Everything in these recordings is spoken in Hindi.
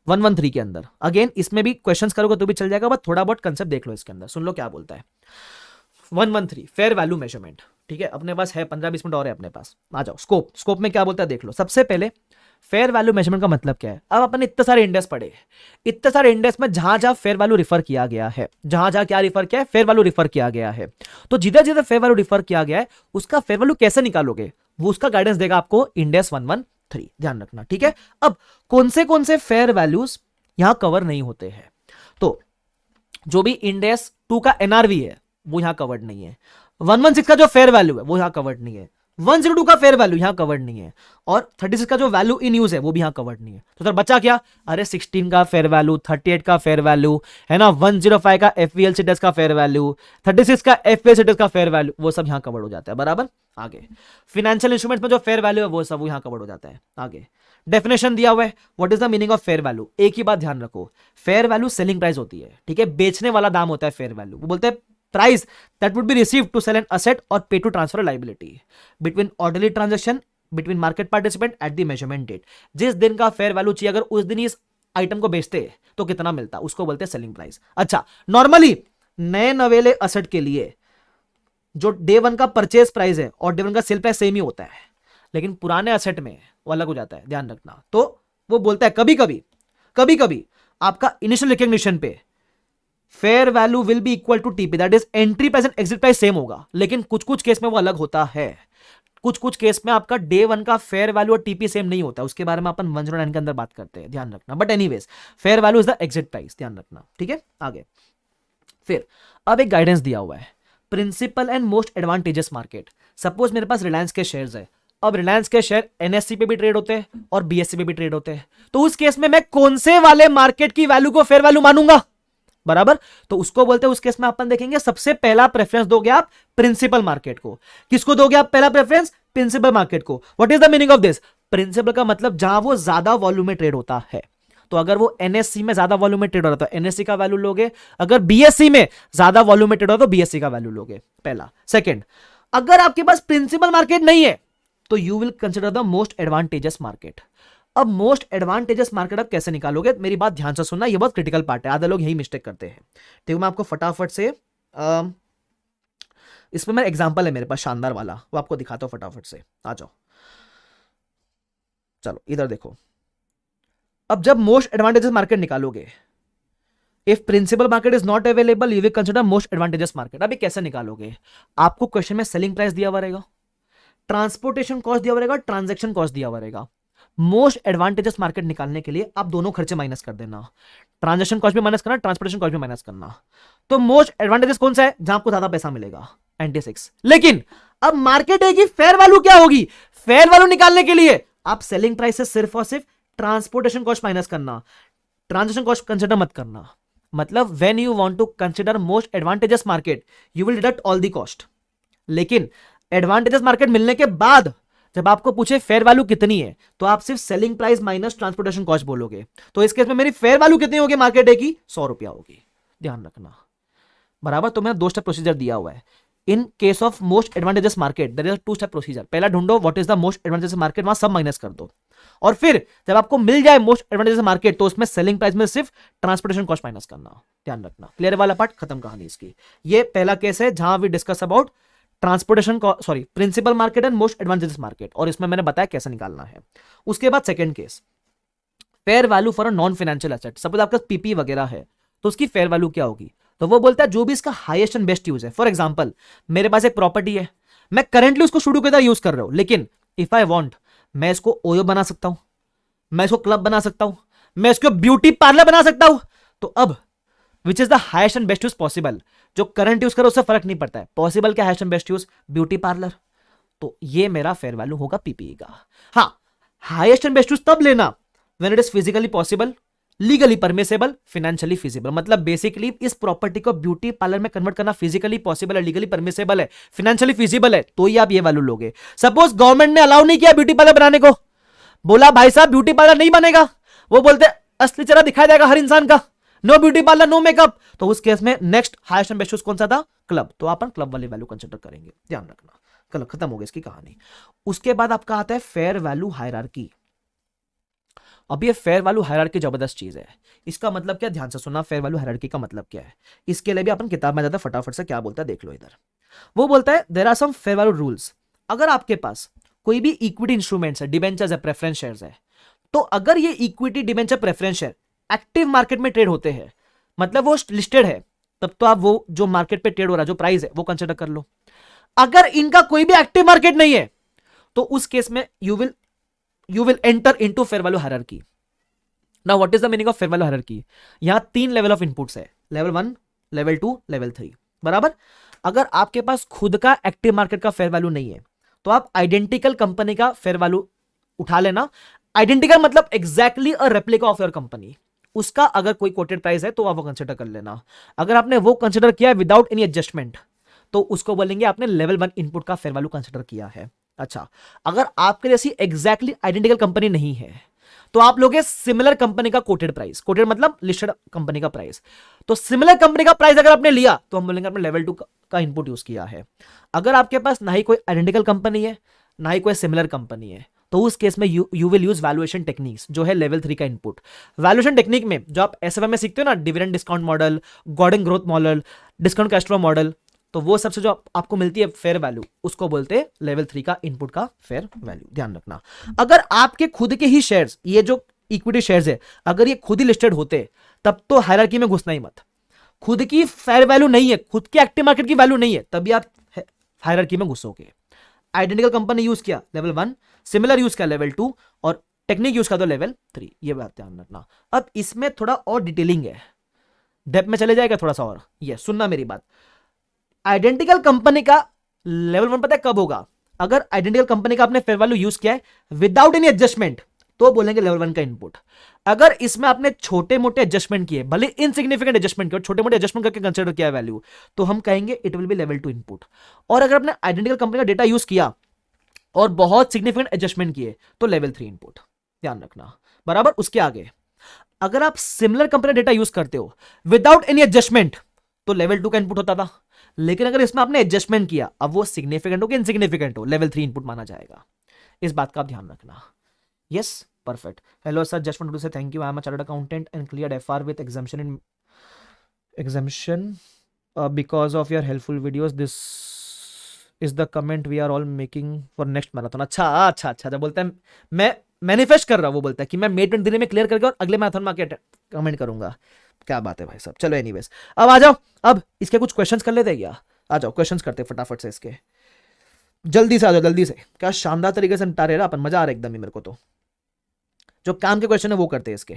113 के अंदर। अगेन इसमें भी क्वेश्चंस करोगे तो भी चल जाएगा, बट थोड़ा बहुत कंसेप्ट देख लो इसके अंदर, सुन लो क्या बोलता है। 113 फेयर वैल्यू मेजरमेंट, ठीक है, अपने पास है 15-20 मिनट और है अपने पास, आ जाओ। स्कोप में क्या बोलता है देख लो। सबसे पहले फेयर वैल्यू मेजरमेंट का मतलब क्या है। अब अपन इतने सारे इंडेक्स पढ़े, इतने सारे इंडेक्स में जहां जहां फेयर वैल्यू रिफर किया गया है, जहां जहां क्या रिफर किया है, फेयर वैल्यू रिफर किया गया है, तो जिधर जिधर फेयर वैल्यू रिफर किया गया है उसका फेयर वैल्यू कैसे निकालोगे, वो उसका गाइडेंस देगा आपको इंडेक्स 113, ध्यान रखना, ठीक है। अब कौन से फेयर वैल्यूज यहां कवर नहीं होते हैं, तो जो भी इंडेक्स 2 का एनआरवी है वो यहां कवर्ड नहीं है, 116 का जो फेयर वैल्यू है वो यहां कवर्ड नहीं है, 102 का फेयर वैल्यू यहां कवर्ड नहीं है, और 36 का जो वैल्यू इन यूज है वो भी यहां कवर्ड नहीं है। तो सर बचा क्या, अरे 16 का फेयर वैल्यू, 38 का फेयर वैल्यू है ना, 105 का एफवीएलसी टेस्ट का फेयर वैल्यू, 36 का एफवीएलसी टेस्ट का फेयर वैल्यू, वो सब यहां कवर्ड हो जाता है, बराबर। आगे फाइनेंशियल इंस्ट्रूमेंट्स में जो फेयर वैल्यू है वो सब यहां कवर्ड हो जाता है। आगे डेफिनेशन दिया हुआ है, what is the meaning of fair value. एक ही बात ध्यान रखो, फेयर वैल्यू सेलिंग प्राइस होती है, ठीक है, बेचने वाला दाम होता है फेयर वैल्यू। वो बोलते हैं price that would be received to sell an asset और pay to transfer liability between orderly transaction between market participant at the measurement date. जिस दिन का फेयर वैल्यू चाहिए, अगर उस दिन इस आइटम को बेचते तो कितना मिलता, उसको बोलते हैं सेलिंग प्राइस। अच्छा, नॉर्मली नए नवेले असेट के लिए जो डे वन का परचेज प्राइस है और डे वन का सेल प्राइस सेम ही होता है, लेकिन पुराने असेट में वो अलग हो जाता है, ध्यान रखना। तो वो बोलता है कभी कभी आपका इनिशियल रिकग्निशन पे fair value will be equal to TP, that is entry price and exit price same होगा, लेकिन कुछ कुछ केस में वो अलग होता है। कुछ केस में आपका डे वन का फेयर वैल्यू और टीपी सेम नहीं होता, उसके बारे में अपन 109 के अंदर बात करते हैं, ध्यान रखना। But anyways fair value is the exit price, ध्यान रखना, ठीक है। आगे फिर अब एक गाइडेंस दिया हुआ है, principal and most advantageous market. Suppose मेरे पास रिलायंस के शेयर्स है, अब रिलायंस के शेयर एनएससी पे भी ट्रेड होते हैं और बीएससी पे भी ट्रेड होते हैं, तो उस केस में मैं कौन से वाले मार्केट की वैल्यू को फेयर वैल्यू मानूंगा, बराबर। तो उसको बोलते हैं, उस केस में अपन देखेंगे सबसे पहला प्रेफरेंस दोगे आप प्रिंसिपल मार्केट को। किसको दोगे आप पहला प्रेफरेंस, प्रिंसिपल मार्केट को। What is the meaning of this, principal का मतलब जहां वो ज्यादा वॉल्यूम में ट्रेड होता है, तो अगर वो एनएससी में ज्यादा वॉल्यूम में ट्रेड हो रहा है तो एनएससी का वैल्यू लोगे, अगर बीएससी में ज्यादा वॉल्यूम में ट्रेड हो रहा है तो बीएससी का वैल्यू लोगे, पहला। सेकंड, अगर आपके पास प्रिंसिपल मार्केट नहीं है तो you will consider the most advantageous market. अब मोस्ट एडवांटेजेस मार्केट आप कैसे निकालोगे, मेरी बात ध्यान से सुनना, ये बहुत क्रिटिकल पार्ट है, आधे लोग यही मिस्टेक करते हैं। तो मैं आपको फटाफट से इसमें मैं एग्जांपल है मेरे पास शानदार वाला, वो आपको दिखाता हूं फटाफट से, आ जाओ। चलो इधर देखो, अब जब मोस्ट एडवांटेजेस मार्केट निकालोगे, if principal market is not available you will consider most advantageous market. अभी कैसे निकालोगे, आपको क्वेश्चन में सेलिंग प्राइस दिया हुआ रहेगा, ट्रांसपोर्टेशन कॉस्ट दिया हुआ रहेगा, ट्रांजैक्शन कॉस्ट दिया हुआ रहेगा। मोस्ट एडवांटेजेस मार्केट निकालने के लिए आप दोनों खर्चे माइनस कर देना, ट्रांजैक्शन कॉस्ट भी माइनस करना, ट्रांसपोर्टेशन कॉस्ट भी माइनस करना। तो मोस्ट एडवांटेजेस कौन सा है, जहां आपको ज्यादा पैसा मिलेगा, 96। लेकिन अब मार्केट है कि फेयर वैल्यू क्या होगी, फेयर वैल्यू निकालने के लिए आप सेलिंग प्राइस से सिर्फ और सिर्फ ट्रांसपोर्टेशन कॉस्ट माइनस करना, ट्रांजैक्शन कॉस्ट कंसिडर मत करना। मतलब when you want to consider most advantageous market you will deduct all the cost, लेकिन एडवांटेजेस मार्केट मिलने के बाद जब आपको पूछे फेयर वैल्यू कितनी है तो आप सिर्फ selling price minus transportation cost बोलोगे। तो इस केस में मेरी फेयर वैल्यू कितनी होगी मार्केट डे की, 100 रुपया होगी, ध्यान रखना, बराबर। तो मैंने 2 स्टेप प्रोसीजर दिया हुआ है। In case of most advantageous market there is 2 step procedure. पहला ढूंढो what is the most advantageous market, वहां सब माइनस कर दो, और फिर जब आपको मिल जाए मोस्ट एडवांटेजेस मार्केट तो उसमें सेलिंग प्राइस में सिर्फ ट्रांसपोर्टेशन कॉस्ट माइनस करना, ध्यान रखना। क्लियर वाला पार्ट खत्म कहानी इसकी। ये पहला केस है जहां we discuss about transportation sorry principal market and most advantageous market, और इसमें मैंने बताया कैसे निकालना है। उसके बाद second case, fair value for a non financial asset. Suppose आपका पीपी वगैरह है तो उसकी फेयर वैल्यू क्या होगी, तो वो बोलता है जो भी इसका हाईएस्ट एंड बेस्ट यूज है। फॉर एग्जांपल मेरे पास एक प्रॉपर्टी है, मैं करंटली उसको स्टूडियो की तरह यूज कर रहा हूं, लेकिन इफ आई वांट मैं इसको ओयो बना सकता हूं, मैं इसको क्लब बना सकता हूं, मैं इसको ब्यूटी पार्लर बना सकता हूं। तो अब which is the highest and best use possible, जो करंट यूज करो उससे फर्क नहीं पड़ता है, पॉसिबल क्या highest and best use, beauty parlour. तो ये मेरा फेयर वैल्यू होगा पीपीई का। हाँ, हाईएस्ट एंड बेस्ट यूज तब लेना when it is physically possible, legally permissible, financially feasible. मतलब बेसिकली इस प्रॉपर्टी को ब्यूटी पार्लर में कन्वर्ट करना फिजिकली पॉसिबल है, लीगली परमिसेबल है, फाइनेंशियली फिजिबल है, तो ही आप ये वैल्यू लोगे। सपोज गवर्नमेंट ने अलाउ नहीं किया ब्यूटी पार्लर बनाने को, बोला भाई साहब ब्यूटी पार्लर नहीं बनेगा, वो बोलते असली चेहरा दिखाया जाएगा हर इंसान का, no beauty parlour no makeup, तो उस केस में next highest and best use कौन सा था, क्लब। तो अपन क्लब वाली वैल्यू कंसिडर करेंगे, ध्यान रखना। कल खत्म हो गई इसकी कहानी। उसके बाद आपका आता है फेयर वैल्यू हायरार्की। अब ये फेयर वैल्यू हायरार्की जबरदस्त चीज है। इसका मतलब क्या, ध्यान से सुनना, फेयर वैल्यू हायरार्की का मतलब क्या है। इसके लिए भी अपन किताब में जाता है, फटाफट से क्या बोलता है देख लो इधर। वो बोलता है there are some fair value rules. अगर आपके पास कोई भी इक्विटी इंस्ट्रूमेंट्स है, डिबेंचर्स है, प्रेफरेंस शेयर्स है, तो अगर ये equity debenture preference share active market में ट्रेड होते हैं, मतलब वो लिस्टेड है, तब तो आप वो जो मार्केट पे ट्रेड हो रहा है जो प्राइस है वो कंसिडर कर लो। अगर इनका कोई भी एक्टिव मार्केट नहीं है तो उस केस में you will enter into fair value hierarchy. Now what is the meaning of fair value hierarchy. यहां 3 लेवल ऑफ इनपुट्स है, लेवल 1, लेवल 2, लेवल 3, बराबर। अगर आपके पास खुद का एक्टिव मार्केट का फेयर वैल्यू नहीं है तो आप आइडेंटिकल कंपनी का फेयर वैल्यू उठा लेना। आइडेंटिकल मतलब exactly a replica of your company. उसका अगर कोई कोटेड प्राइस है तो आप वो कंसिडर कर लेना। अगर आपने वो कंसिडर किया विदाउट एनी एडजस्टमेंट तो उसको बोलेंगे आपने लेवल 1 इनपुट का फेयर वैल्यू कंसिडर किया है। अच्छा, अगर आपके जैसी एग्जैक्टली आइडेंटिकल कंपनी नहीं है तो आप लोगे सिमिलर कंपनी का कोटेड प्राइस। कोटेड मतलब लिस्टेड कंपनी का प्राइस। तो सिमिलर कंपनी का प्राइस अगर आपने लिया तो हम बोलेंगे आपने लेवल 2 का इनपुट यूज किया है। अगर आपके पास ना ही कोई आइडेंटिकल कंपनी है ना ही कोई सिमिलर कंपनी है तो उस केस में you will use valuation techniques, जो है लेवल 3 का इनपुट। वैल्यूएशन टेक्निक में जो आप एसएफएम में सीखते हो ना, dividend discount model, Gordon growth model, discount cash flow model, तो वो सबसे जो आपको मिलती है फेयर वैल्यू, उसको बोलते हैं लेवल 3 का इनपुट का फेयर वैल्यू। ध्यान रखना, अगर आपके खुद के ही शेयर्स, ये जो इक्विटी शेयर्स है, अगर ये खुद ही लिस्टेड होते तब तो हायरार्की में घुसना ही मत। खुद की फेयर वैल्यू नहीं है, खुद की एक्टिव मार्केट की वैल्यू नहीं है, तभी आप हायरार्की में घुसोगे। आइडेंटिकल कंपनी यूज किया लेवल 1, सिमिलर यूज किया लेवल 2 और टेक्निक यूज किया तो लेवल 3। ये बात ध्यान रखना। अब इसमें थोड़ा और डिटेलिंग है, डेप्थ में चले जाएगा थोड़ा सा और। ये सुनना मेरी बात, आइडेंटिकल कंपनी का लेवल 1 पता है कब होगा, अगर आइडेंटिकल कंपनी का आपने फेयर वैल्यू यूज किया है विदाउट एनी एडजस्टमेंट तो बोलेंगे लेवल 1 का इनपुट। अगर इसमें आपने छोटे मोटे एडजस्टमेंट किए, भले इनसिग्निफिकेंट एडजस्टमेंट किए, छोटे मोटे एडजस्टमेंट करके कंसीडर किया वैल्यू, तो हम कहेंगे it will be level 2 input. और अगर आपने आइडेंटिकल कंपनी का डेटा यूज किया और बहुत सिग्निफिकेंट एडजस्टमेंट किए तो लेवल 3 इनपुट। ध्यान रखना, बराबर। उसके आगे अगर आप सिमिलर कंपनी डेटा यूज करते हो विदाउट एनी एडजस्टमेंट तो लेवल 2 का इनपुट होता था, लेकिन अगर इसमें आपने एडजस्टमेंट किया, अब वो सिग्निफिकेंट हो कि इनसिग्निफिकेंट हो, लेवल 3 इनपुट माना जाएगा। इस बात का आप ध्यान रखना। Yes, perfect. Hello sir, just wanted to say thank you. I am a chartered accountant and cleared FR with exemption because of your helpful videos. This is the comment we are all making for next marathon. अच्छा जब बोलता है मैं मैनिफेस्ट कर रहा हूँ, वो बोलता है कि मैं May 23 में क्लियर करके और अगले मैराथन में आके कमेंट करूंगा। क्या बात है भाई साहब। चलो एनीवेज, अब आ जाओ, अब इसके कुछ क्वेश्चंस कर लेते हैं क्या। आ जाओ क्वेश्चंस करते फटाफट से इसके, जल्दी से आ जाओ जल्दी से। क्या शानदार तरीके से निपटा रहे अपन, मजा आ रहा है एकदम ही मेरे को। तो जो काम के क्वेश्चन है वो करते हैं इसके।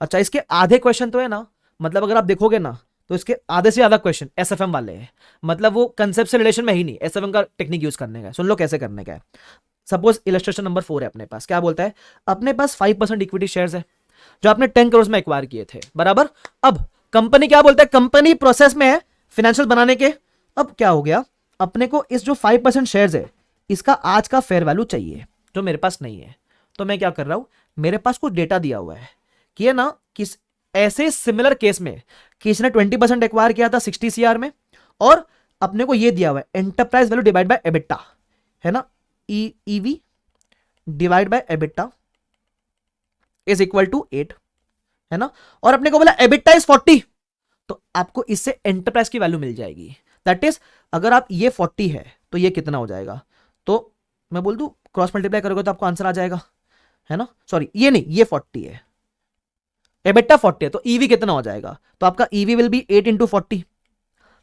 अच्छा, इसके आधे क्वेश्चन तो है ना, मतलब अगर आप देखोगे ना तो इसके आधे से ज्यादा क्वेश्चन एसएफएम वाले हैं, मतलब वो कंसेप्ट से रिलेशन में ही नहीं, एसएफएम का टेक्निक यूज करने का है। सुन लो कैसे करने का है। सपोज इलस्ट्रेशन नंबर 4 है अपने पास, क्या बोलता है, अपने पास 5% इक्विटी शेयर्स है जो आपने 10 करोड़ में एक्वायर किए थे, बराबर। अब कंपनी क्या बोलता है, कंपनी प्रोसेस में है फिनेंशियल बनाने के। अब क्या हो गया, अपने को इस जो 5% शेयर्स है इसका आज का फेयर वैल्यू चाहिए, जो मेरे पास नहीं है। तो मैं क्या कर रहा हूं, मेरे पास कुछ डेटा दिया हुआ है कि है ना, किस ऐसे सिमिलर केस में किसी ने 20% एक्वायर किया था 60 CR में, और अपने को ये दिया हुआ है enterprise value divide by EBITDA, है ना, EV divide by EBITDA is equal to 8, है ना। और अपने को बोला एबिटा इज 40, तो आपको इससे एंटरप्राइज की वैल्यू मिल जाएगी। दैट इज अगर आप ये 40 है तो ये कितना हो जाएगा, तो मैं बोल दूं क्रॉस मल्टीप्लाई करोगे तो आपको आंसर आ जाएगा, है ना। सॉरी ये नहीं, ये 40 है, एबिटा 40 है, तो ईवी कितना हो जाएगा, तो आपका EV will be 8 into 40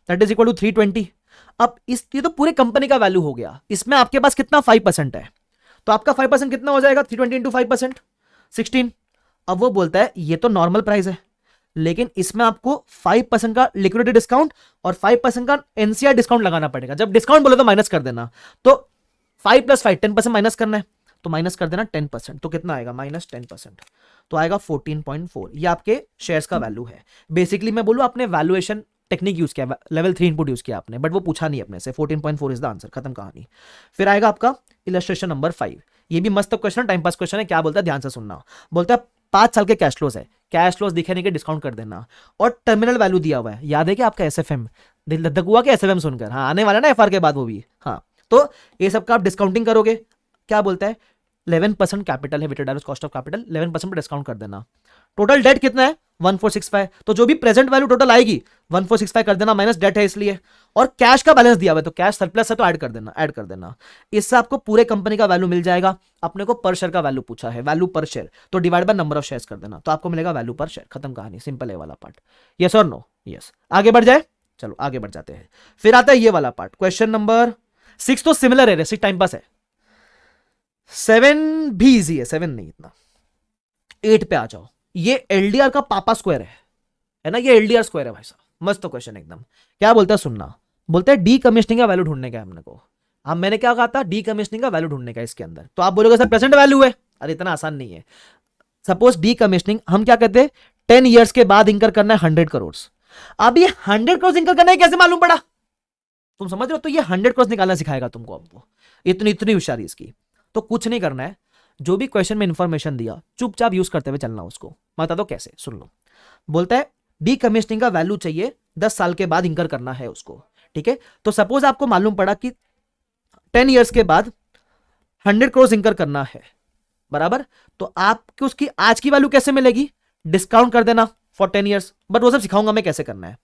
that is equal to 320। अब इस ये तो पूरे कंपनी का वैल्यू हो गया, इसमें आपके पास कितना 5% है, तो आपका 5% कितना हो जाएगा, 320 into 5% 16। अब वो बोलता है ये तो नॉर्मल प्राइस है, लेकिन इसमें आपको 5% का लिक्विडिटी डिस्काउंट और 5% का एनसीआर डिस्काउंट लगाना पड़ेगा। जब डिस्काउंट बोले तो माइनस कर देना, तो 5 + 5 10% माइनस करना है, तो माइनस कर देना 10%, तो कितना आएगा -10%, तो आएगा 14.4। ये आपके शेयर्स का वैल्यू है। बेसिकली मैं बोलूं आपने वैल्यूएशन टेक्निक यूज किया, लेवल 3 इनपुट यूज किया आपने, बट वो पूछा नहीं अपने से। 14.4 इज द आंसर, खत्म कहानी। फिर आएगा आपका इलस्ट्रेशन नंबर 5। ये भी मस्त क्वेश्चन, टाइम पास क्वेश्चन है। क्या बोलता है, ध्यान से सुनना। बोलता है 5 साल के कैश फ्लोज है, कैश फ्लोज दिखे नहीं के डिस्काउंट कर देना, और टर्मिनल वैल्यू दिया हुआ है। याद है कि आपका एसएफएम दिल धक हुआ कि एसएफएम सुनकर, हाँ आने वाला ना एफआर के बाद वो भी, हाँ। तो ये सब का आप डिस्काउंटिंग करोगे, क्या बोलता है 11% कैपिटल है, weighted average cost of capital 11% पे डिस्काउंट कर देना। टोटल डेट कितना है 1465, तो जो भी प्रेजेंट वैल्यू टोटल आएगी 1465 कर देना, माइनस डेट है इसलिए, और कैश का बैलेंस दिया हुआ है तो कैश सरप्लस है तो ऐड कर देना। इससे आपको पूरे कंपनी का वैल्यू मिल जाएगा। अपने को पर शेयर का वैल्यू पूछा है, वैल्यू पर शेयर, तो divide by number of shares कर देना, तो आपको मिलेगा वैल्यू पर शेयर। खत्म कहानी, सिंपल है वाला पार्ट। यस और नो? यस। आगे बढ़ जाए, चलो आगे बढ़ जाते हैं। फिर आता है ये वाला पार्ट, क्वेश्चन नंबर 6 तो सिमिलर है, रेसिक टाइम पास है। 7 भी इजी है, 7 नहीं इतना। 8 पे आ जाओ। ये एलडीआर का पापा स्क्वायर है ना, ये एलडीआर स्क्वायर है भाई साहब। मस्त क्वेश्चन एकदम। क्या बोलता है सुनना, बोलता है डी कमीशनिंग का वैल्यू ढूंढने का है हमने को। अब मैंने क्या कहा था, डी कमीशनिंग का वैल्यू ढूंढने का इसके अंदर। तो आप बोलोगे सर प्रेजेंट वैल्यू है, अरे इतना आसान नहीं है। सपोज डी कमीशनिंग हम क्या कहते हैं 10 ईयर्स के बाद इंकर करना है 100 करोड़। अब ये 100 करोड़ इंकर करना है कैसे मालूम पड़ा, तुम समझ रहे हो? तो ये 100 करोड़ निकालना सिखाएगा तुमको अब वो, इतनी होशियारी इसकी। तो कुछ नहीं करना है, जो भी क्वेश्चन में इंफॉर्मेशन दिया चुपचाप यूज करते हुए चलना उसको। मैं बता दो कैसे, सुन लो। बोलता है डी कमीशनिंग का वैल्यू चाहिए 10 साल के बाद इंकर करना है उसको, ठीक है। तो सपोज आपको मालूम पड़ा कि 10 ईयर्स के बाद 100 करोड़ इंकर करना है, बराबर। तो आपको उसकी आज की वैल्यू कैसे मिलेगी, डिस्काउंट कर देना फॉर 10 ईयर्स। बट वो सब सिखाऊंगा मैं कैसे करना है।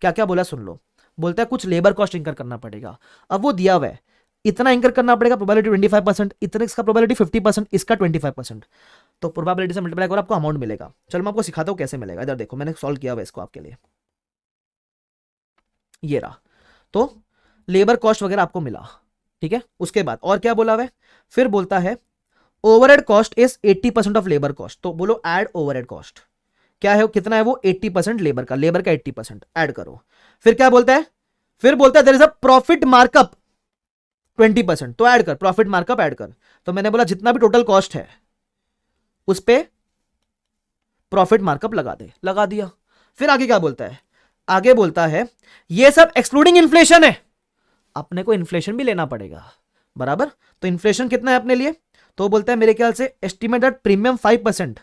क्या क्या बोला सुन लो। बोलता है कुछ लेबर कॉस्ट इंकर करना पड़ेगा। अब वो दिया हुआ है इतना इंकर करना पड़ेगा, प्रोबेबिलिटी 25%, इतना इसका प्रोबेबिलिटी 50%, इसका 25%। तो प्रोबेबिलिटी से मल्टीप्लाई करो आपको अमाउंट मिलेगा। चलो मैं आपको सिखाता हूं कैसे मिलेगा। इधर देखो मैंने सॉल्व किया हुआ है इसको आपके लिए, ये रहा। तो लेबर कॉस्ट वगैरह आपको मिला, ठीक है। उसके बाद और क्या बोला हुआ है, फिर बोलता है overhead cost is 80% of labour cost. तो बोलो ऐड ओवरहेड कॉस्ट, क्या है कितना है वो 80% लेबर का 80% ऐड करो। फिर क्या बोलता है, फिर बोलता है there is a profit markup 20%, तो ऐड कर, प्रॉफिट मार्कअप ऐड कर। तो मैंने बोला जितना भी टोटल कॉस्ट है उस पे प्रॉफिट मार्कअप लगा दे, लगा दिया। फिर आगे क्या बोलता है, आगे बोलता है ये सब एक्सक्लूडिंग इन्फ्लेशन है, अपने को इन्फ्लेशन भी लेना पड़ेगा, बराबर। तो इन्फ्लेशन कितना है अपने लिए, तो बोलता है मेरे ख्याल से estimate that premium 5%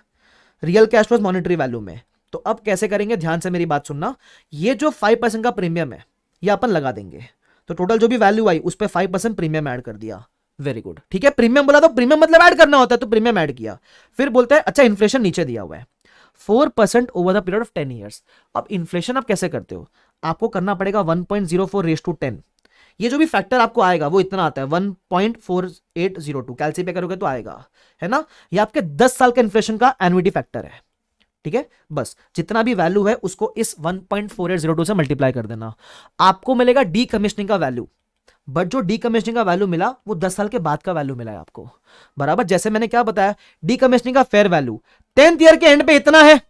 real cash flow monetary value में। तो अब कैसे करेंगे, ध्यान से मेरी बात सुनना। ये जो 5% का प्रीमियम है ये अपन लगा देंगे, तो टोटल जो भी वैल्यू आई उस पर 5% प्रीमियम ऐड कर दिया। वेरी गुड, ठीक है। प्रीमियम बोला तो प्रीमियम मतलब ऐड करना होता है, तो प्रीमियम ऐड किया। फिर बोलता है अच्छा इन्फ्लेशन नीचे दिया हुआ है 4% over the period of 10 years. अब इन्फ्लेशन आप कैसे करते हो, आपको करना पड़ेगा 1.04:10। ये जो भी फैक्टर आपको आएगा वो इतना आता है 1.4802, कैलसी पे करोगे तो आएगा, है ना। ये आपके 10 साल का इन्फ्लेशन का एनुइटी फैक्टर है, ठीक है। बस जितना भी वैल्यू है उसको इस 1.4802 से मल्टीप्लाई कर देना, आपको मिलेगा डी कमीशनिंग का वैल्यू। बट जो डी कमीशनिंग का वैल्यू मिला वो 10 साल के बाद का वैल्यू मिला है आपको, बराबर। जैसे मैंने क्या बताया, डी कमीशनिंग का फेयर वैल्यू 10th ईयर के एंड पे इतना है,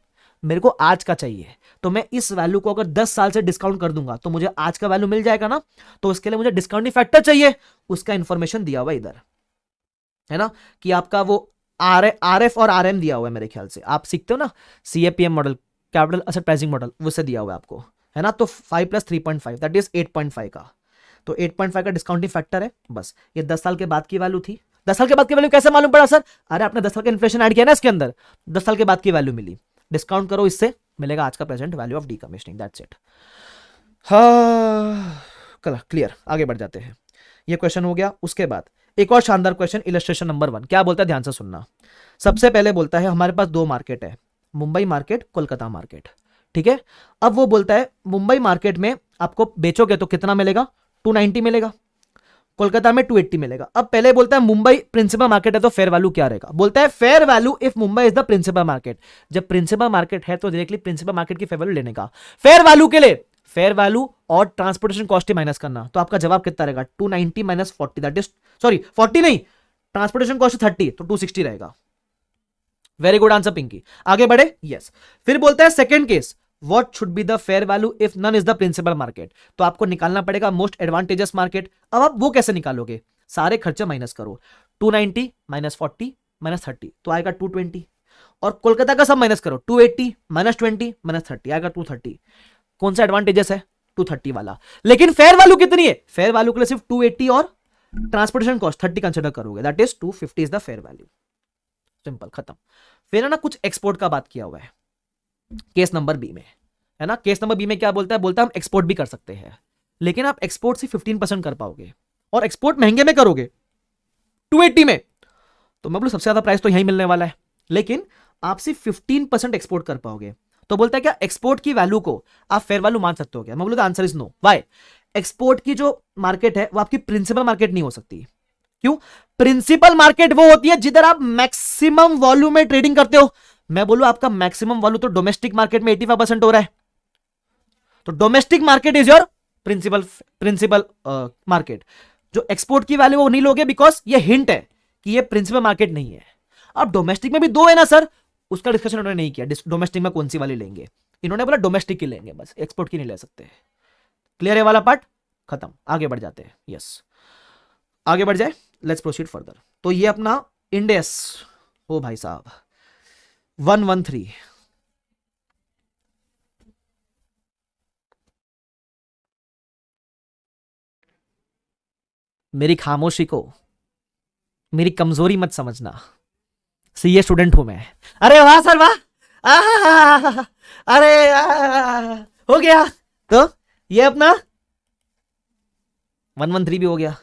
मेरे को आज का चाहिए, तो मैं इस वैल्यू को अगर 10 साल से डिस्काउंट कर दूंगा तो मुझे आज का वैल्यू मिल जाएगा ना। तो उसके लिए मुझे डिस्काउंटिंग फैक्टर चाहिए, उसका इंफॉर्मेशन दिया हुआ इधर, है ना। कि आपका वो आरएफ और आरएम दिया हुआ है, मेरे ख्याल से आप सीखते हो ना CAPM model, capital asset pricing model, उससे दिया हुआ है आपको, है ना। तो 5 + 3.5 दैट इज 8.5 का, तो 8.5 का डिस्काउंटिंग फैक्टर है। बस ये 10 साल के बाद की वैल्यू थी। 10 साल के बाद की वैल्यू कैसे मालूम पड़ा सर, अरे आपने 10 साल का इन्फ्लेशन ऐड किया ना इसके अंदर, 10 साल के बाद की वैल्यू मिली, डिस्काउंट करो इससे मिलेगा आज का present value of D commissioning, that's it. हाँ क्लियर, आगे बढ़ जाते हैं। ये क्वेश्चन हो गया। उसके बाद एक और शानदार क्वेश्चन, इलस्ट्रेशन नंबर 1। क्या बोलता है, ध्यान से सुनना। सबसे पहले बोलता है हमारे पास 2 मार्केट है, मुंबई मार्केट, कोलकाता मार्केट, ठीक है। अब वो बोलता है मुंबई मार्केट में आपको बेचोगे तो कितना मिलेगा, 290 मिलेगा, कोलकाता में 280 मिलेगा। अब पहले बोलता है मुंबई प्रिंसिपल मार्केट है तो फेयर वैल्यू क्या रहेगा, बोलता है fair value if Mumbai is the principal market. जब प्रिंसिपल मार्केट है तो डायरेक्टली प्रिंसिपल मार्केट की फेयर वैल्यू लेने का। फेयर वैल्यू के लिए फेयर वैल्यू और ट्रांसपोर्टेशन कॉस्ट ही माइनस करना, तो आपका जवाब कितना रहेगा 290 - 40, दैट इज सॉरी 40 नहीं, ट्रांसपोर्टेशन कॉस्ट 30, तो 260 रहेगा। वेरी गुड आंसर पिंकी, आगे बढ़े। यस। फिर बोलता है second case, what should be the fair value if none is the principal market. तो आपको निकालना पड़ेगा मोस्ट एडवांटेजेस मार्केट। अब आप वो कैसे निकालोगे, सारे खर्चे माइनस करो, 290 - 40 - 30 तो आएगा 220, और कोलकाता का सब माइनस करो, 280 - 20 - 30 आएगा 230। कौन सा एडवांटेजेस है, 230 वाला। लेकिन फेयर वैल्यू कितनी है, फेयर वैल्यू के लिए सिर्फ 280 और ट्रांसपोर्टेशन कॉस्ट 30 कंसिडर करोगे, that is 250 is the fair value. Simple, खत्म। फिर है ना कुछ एक्सपोर्ट का बात किया हुआ है केस नंबर बी में, है ना। केस नंबर बी में क्या बोलता है, बोलता है हम एक्सपोर्ट भी कर सकते हैं, लेकिन आप एक्सपोर्ट से 15% कर पाओगे, और एक्सपोर्ट महंगे में करोगे 280 में, तो मैं बोलूँ सबसे ज्यादा प्राइस तो यहीं मिलने वाला है, लेकिन आप सिर्फ 15% एक्सपोर्ट कर पाओगे। तो बोलता है क्या एक्सपोर्ट की वैल्यू को आप फेयर वैल्यू मान सकते हो क्या? मैं बोलूँ answer is no. Why? Export की जो मार्केट है वो आपकी प्रिंसिपल मार्केट नहीं हो सकती। क्यों? प्रिंसिपल मार्केट वो होती है जिधर आप मैक्सिमम वॉल्यूम में ट्रेडिंग करते हो। मैं बोलूं आपका मैक्सिमम वॉल्यूम तो डोमेस्टिक मार्केट में 85% हो रहा है, तो domestic market is your principal market. जो एक्सपोर्ट की वैल्यू वो नहीं लोगे बिकॉज ये हिंट है कि ये प्रिंसिपल मार्केट नहीं है। अब डोमेस्टिक में भी दो है ना सर, उसका डिस्कशन उन्होंने नहीं किया डोमेस्टिक में कौन सी वाली लेंगे। इन्होंने बोला डोमेस्टिक की लेंगे बस, एक्सपोर्ट की नहीं ले सकते। क्लियर है वाला पार्ट? खत्म, आगे बढ़ जाते हैं। यस, आगे बढ़ जाए, लेट्स प्रोसीड फर्दर। तो ये अपना इंडेस हो भाई साहब 113। मेरी खामोशी को मेरी कमजोरी मत समझना, सीए स्टूडेंट हूं मैं। अरे वाह सर वाह, अरे हो गया। तो ये अपना 113 भी हो गया।